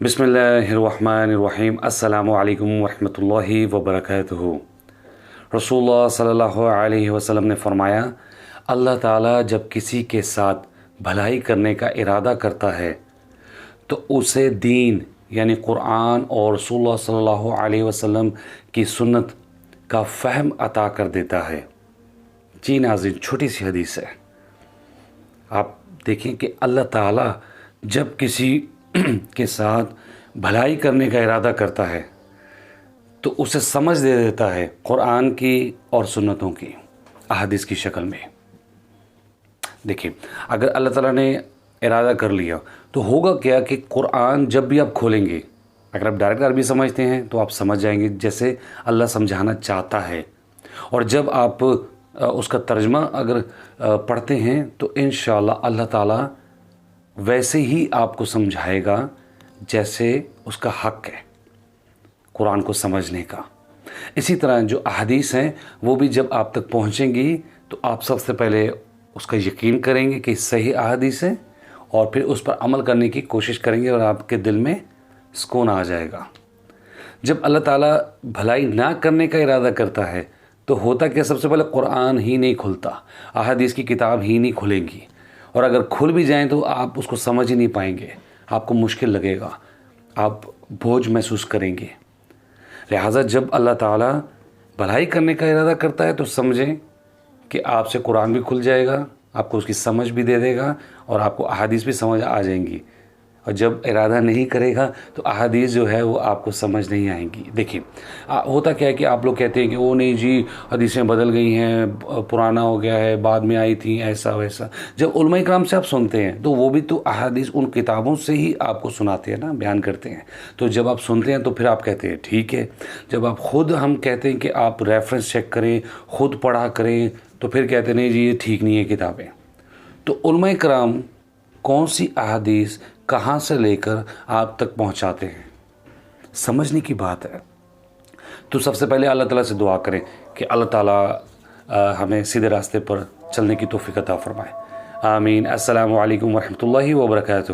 بسم اللہ الرحمن الرحیم۔ السلام علیکم ورحمۃ اللہ وبرکاتہ۔ رسول اللہ صلی اللہ علیہ وسلم نے فرمایا، اللہ تعالیٰ جب کسی کے ساتھ بھلائی کرنے کا ارادہ کرتا ہے تو اسے دین یعنی قرآن اور رسول اللہ صلی اللہ علیہ وسلم کی سنت کا فہم عطا کر دیتا ہے۔ جی ناظرین، چھوٹی سی حدیث ہے، آپ دیکھیں کہ اللہ تعالیٰ جب کسی کے ساتھ بھلائی کرنے کا ارادہ کرتا ہے تو اسے سمجھ دے دیتا ہے قرآن کی اور سنتوں کی، احادیث کی شکل میں۔ دیکھیں، اگر اللہ تعالیٰ نے ارادہ کر لیا تو ہوگا کیا کہ قرآن جب بھی آپ کھولیں گے، اگر آپ ڈائریکٹ عربی سمجھتے ہیں تو آپ سمجھ جائیں گے جیسے اللہ سمجھانا چاہتا ہے، اور جب آپ اس کا ترجمہ اگر پڑھتے ہیں تو انشاءاللہ اللہ تعالیٰ ویسے ہی آپ کو سمجھائے گا جیسے اس کا حق ہے قرآن کو سمجھنے کا۔ اسی طرح جو احادیث ہیں وہ بھی جب آپ تک پہنچیں گی تو آپ سب سے پہلے اس کا یقین کریں گے کہ صحیح احادیث ہے، اور پھر اس پر عمل کرنے کی کوشش کریں گے اور آپ کے دل میں سکون آ جائے گا۔ جب اللہ تعالیٰ بھلائی نہ کرنے کا ارادہ کرتا ہے تو ہوتا کہ سب سے پہلے قرآن ہی نہیں کھلتا، احادیث کی کتاب ہی نہیں کھلے گی، اور اگر کھل بھی جائیں تو آپ اس کو سمجھ ہی نہیں پائیں گے، آپ کو مشکل لگے گا، آپ بوجھ محسوس کریں گے۔ لہٰذا جب اللہ تعالیٰ بھلائی کرنے کا ارادہ کرتا ہے تو سمجھیں کہ آپ سے قرآن بھی کھل جائے گا، آپ کو اس کی سمجھ بھی دے دے گا، اور آپ کو احادیث بھی سمجھ آ جائیں گی۔ اور جب ارادہ نہیں کرے گا تو احادیث جو ہے وہ آپ کو سمجھ نہیں آئیں گی۔ دیکھیں، ہوتا کیا ہے کہ آپ لوگ کہتے ہیں کہ وہ نہیں جی حدیثیں بدل گئی ہیں، پرانا ہو گیا ہے، بعد میں آئی تھیں، ایسا ویسا۔ جب علماء کرام سے آپ سنتے ہیں تو وہ بھی تو احادیث ان کتابوں سے ہی آپ کو سناتے ہیں نا، بیان کرتے ہیں۔ تو جب آپ سنتے ہیں تو پھر آپ کہتے ہیں ٹھیک ہے۔ جب آپ خود ہم کہتے ہیں کہ آپ ریفرنس چیک کریں، خود پڑھا کریں، تو پھر کہتے ہیں نہیں جی یہ ٹھیک نہیں ہے کتابیں۔ تو علماء کرام کون سی احادیث کہاں سے لے کر آپ تک پہنچاتے ہیں، سمجھنے کی بات ہے۔ تو سب سے پہلے اللہ تعالیٰ سے دعا کریں کہ اللہ تعالیٰ ہمیں سیدھے راستے پر چلنے کی توفیق عطا فرمائے۔ آمین۔ السلام علیکم ورحمۃ اللہ وبرکاتہ۔